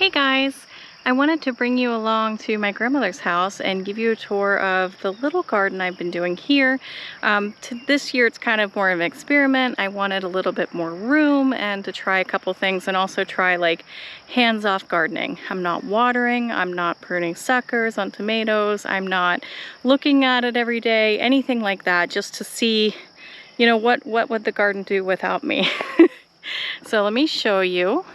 Hey guys, I wanted to bring you along to my grandmother's house and give you a tour of the little garden I've been doing here. This year it's kind of more of an experiment. I wanted a little bit more room and to try a couple things and also try like hands-off gardening. I'm not watering, I'm not pruning suckers on tomatoes, I'm not looking at it every day, anything like that, just to see, you know, what would the garden do without me. So let me show you.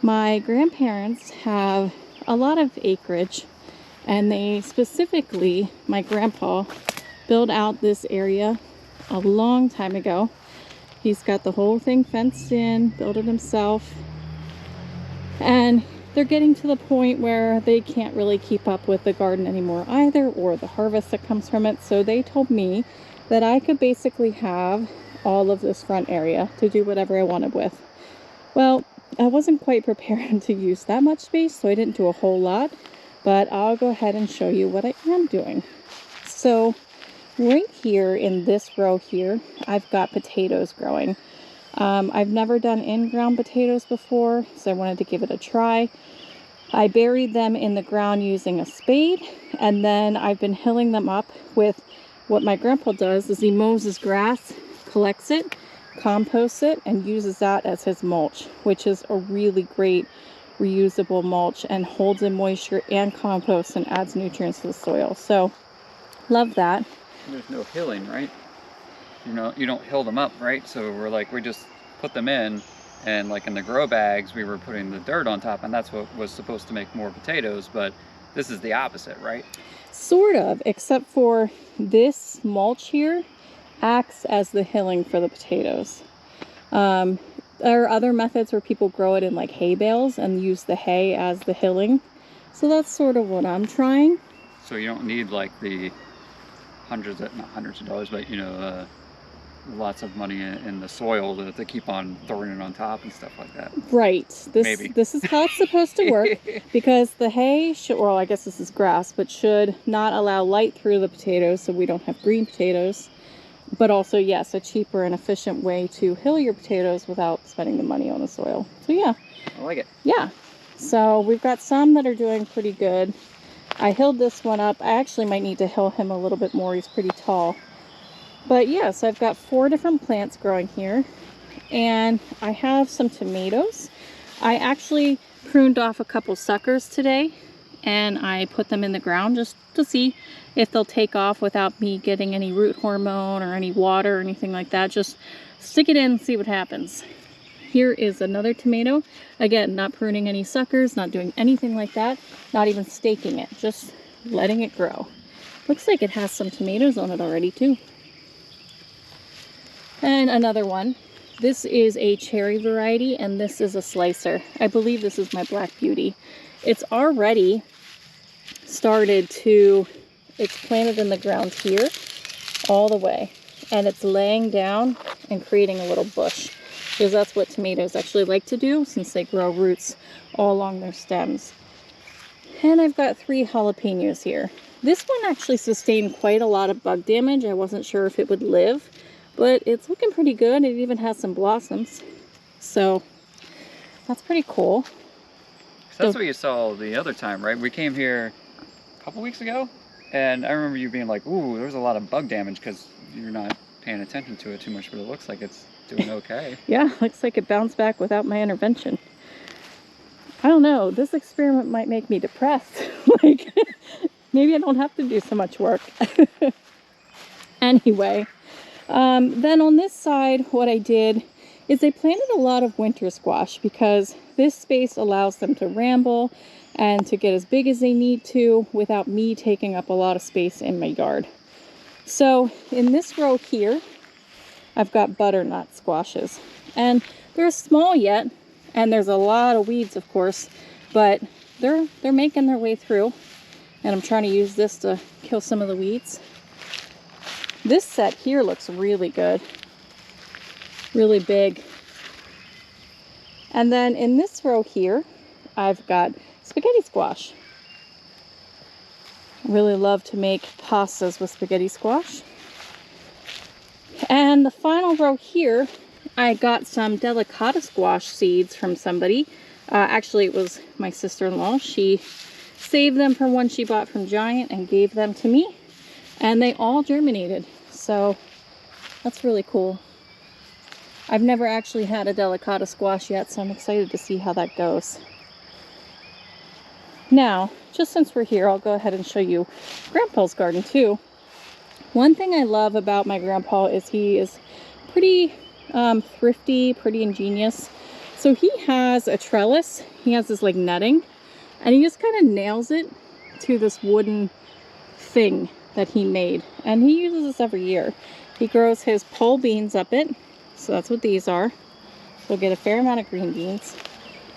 My grandparents have a lot of acreage, and they specifically, my grandpa, built out this area a long time ago. He's got the whole thing fenced in, built it himself, and they're getting to the point where they can't really keep up with the garden anymore either, or the harvest that comes from it. So they told me that I could basically have all of this front area to do whatever I wanted with. Well, I wasn't quite prepared to use that much space, so I didn't do a whole lot, but I'll go ahead and show you what I am doing. So right here in this row here, I've got potatoes growing. I've never done in-ground potatoes before, so I wanted to give it a try. I buried them in the ground using a spade, and then I've been hilling them up with what my grandpa does is he mows his grass, collects it, composts it, and uses that as his mulch, which is a really great reusable mulch and holds in moisture and compost and adds nutrients to the soil. So love that. There's no hilling, right? You know, you don't hill them up, right? So we just put them in, and like in the grow bags we were putting the dirt on top, and that's what was supposed to make more potatoes, but this is the opposite, right? Sort of, except for this mulch here acts as the hilling for the potatoes. There are other methods where people grow it in like hay bales and use the hay as the hilling. So that's sort of what I'm trying. So you don't need like the not hundreds of dollars, but you know, lots of money in the soil to keep on throwing it on top and stuff like that. Right. Maybe. This is how it's supposed to work, because the hay should, well, I guess this is grass, but should not allow light through the potatoes so we don't have green potatoes. But also, yes, a cheaper and efficient way to hill your potatoes without spending the money on the soil. So yeah. I like it. Yeah. So we've got some that are doing pretty good. I hilled this one up. I actually might need to hill him a little bit more. He's pretty tall. But yes, I've got 4 different plants growing here. And I have some tomatoes. I actually pruned off a couple suckers today, and I put them in the ground just to see if they'll take off without me getting any root hormone or any water or anything like that. Just stick it in and see what happens. Here is another tomato. Again, not pruning any suckers, not doing anything like that, not even staking it, just letting it grow. Looks like it has some tomatoes on it already too. And another one. This is a cherry variety, and this is a slicer. I believe this is my Black Beauty. It's already started to, it's planted in the ground here all the way, and it's laying down and creating a little bush, because that's what tomatoes actually like to do since they grow roots all along their stems. And I've got 3 jalapenos here. This one actually sustained quite a lot of bug damage. I wasn't sure if it would live, but it's looking pretty good. It even has some blossoms, so that's pretty cool. That's what you saw the other time, right? We came here a couple weeks ago, and I remember you being like, ooh, there's a lot of bug damage, because you're not paying attention to it too much, but it looks like it's doing okay. Yeah, looks like it bounced back without my intervention. I don't know, this experiment might make me depressed. Like, maybe I don't have to do so much work. Anyway, then on this side, what I did is I planted a lot of winter squash, because this space allows them to ramble and to get as big as they need to without me taking up a lot of space in my yard. So in this row here, I've got butternut squashes, and they're small yet, and there's a lot of weeds, of course, but they're making their way through, and I'm trying to use this to kill some of the weeds. This set here looks really good, really big. And then in this row here, I've got spaghetti squash. I really love to make pastas with spaghetti squash. And the final row here, I got some delicata squash seeds from somebody. Actually, it was my sister-in-law. She saved them from one she bought from Giant and gave them to me. And they all germinated. So that's really cool. I've never actually had a delicata squash yet, so I'm excited to see how that goes. Now, just since we're here, I'll go ahead and show you Grandpa's garden too. One thing I love about my grandpa is he is pretty thrifty, pretty ingenious. So he has a trellis, he has this like netting, and he just kind of nails it to this wooden thing that he made. And he uses this every year. He grows his pole beans up it, so that's what these are. We'll get a fair amount of green beans.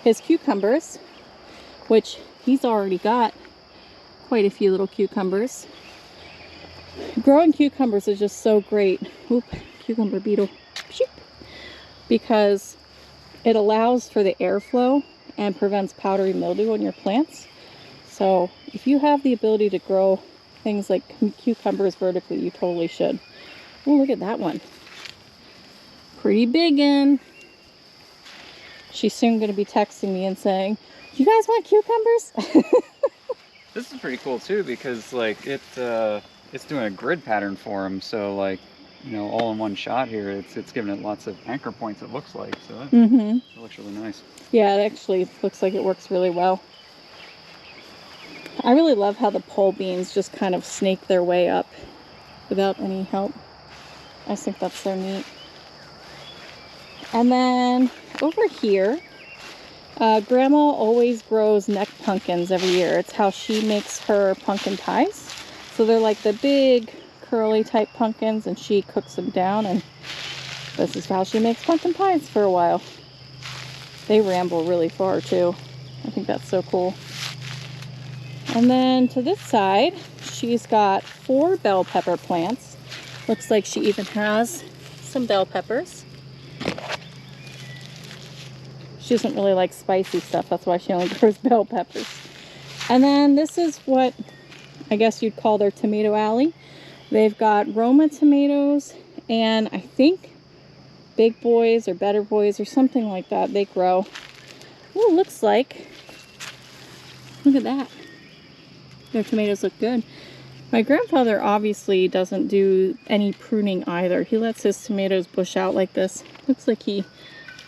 His cucumbers, which he's already got quite a few little cucumbers. Growing cucumbers is just so great. Oop, cucumber beetle. Shoop. Because it allows for the airflow and prevents powdery mildew on your plants. So if you have the ability to grow things like cucumbers vertically, you totally should. Oh, look at that one. Pretty big one. She's soon going to be texting me and saying, "You guys want cucumbers?" This is pretty cool too, because like it's doing a grid pattern for him. So like, you know, all in one shot here. It's giving it lots of anchor points. It looks like so. It looks really nice. Yeah, it actually looks like it works really well. I really love how the pole beans just kind of snake their way up without any help. I just think that's so neat. And then over here, Grandma always grows neck pumpkins every year. It's how she makes her pumpkin pies. So they're like the big curly type pumpkins, and she cooks them down, and this is how she makes pumpkin pies for a while. They ramble really far too. I think that's so cool. And then to this side, she's got 4 bell pepper plants. Looks like she even has some bell peppers. She doesn't really like spicy stuff. That's why she only grows bell peppers. And then this is what I guess you'd call their tomato alley. They've got Roma tomatoes and I think Big Boys or Better Boys or something like that. They grow. Oh, looks like. Look at that. Their tomatoes look good. My grandfather obviously doesn't do any pruning either. He lets his tomatoes bush out like this. Looks like he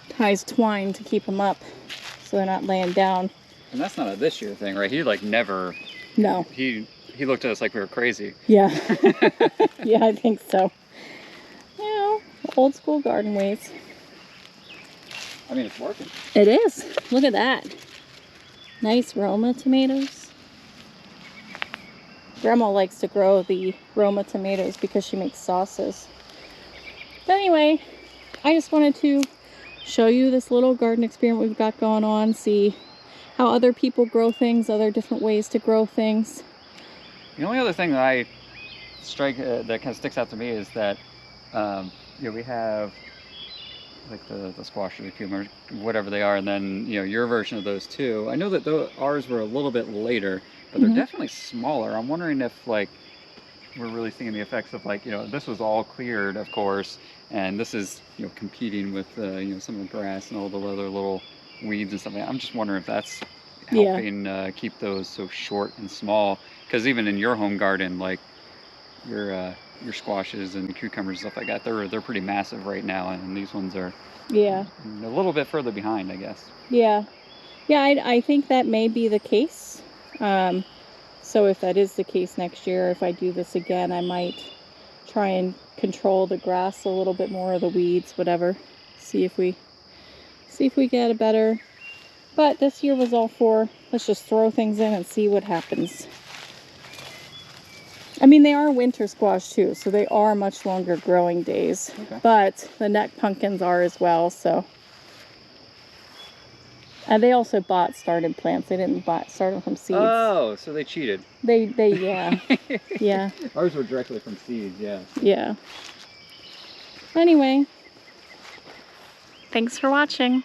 ties twine to keep them up so they're not laying down. And that's not a this year thing, right? He like never. No. He looked at us like we were crazy. Yeah. Yeah, I think so. You know, old school garden ways. I mean, it's working. It is. Look at that. Nice Roma tomatoes. Grandma likes to grow the Roma tomatoes because she makes sauces. But anyway, I just wanted to show you this little garden experiment we've got going on, see how other people grow things, other different ways to grow things. The only other thing that I that kind of sticks out to me is that you know, we have like the squash or the cucumber, whatever they are, and then you know your version of those two. I know that ours were a little bit later, but they're definitely smaller. I'm wondering if like we're really seeing the effects of like, you know, this was all cleared, of course, and this is, you know, competing with you know, some of the grass and all the other little weeds and stuff like that. I'm just wondering if that's helping keep those so short and small, because even in your home garden, like your squashes and cucumbers and stuff like that, they're pretty massive right now, and these ones are a little bit further behind, I guess. Yeah, I think that may be the case. So if that is the case next year, if I do this again, I might try and control the grass a little bit more, or the weeds, whatever. See if we get a better. But this year was all for, let's just throw things in and see what happens. I mean, they are winter squash too, so they are much longer growing days. Okay. But the neck pumpkins are as well, so. And they also bought started plants. They didn't start them from seeds. Oh, so they cheated. They yeah. Yeah. Ours were directly from seeds, yeah. Yeah. Anyway. Thanks for watching.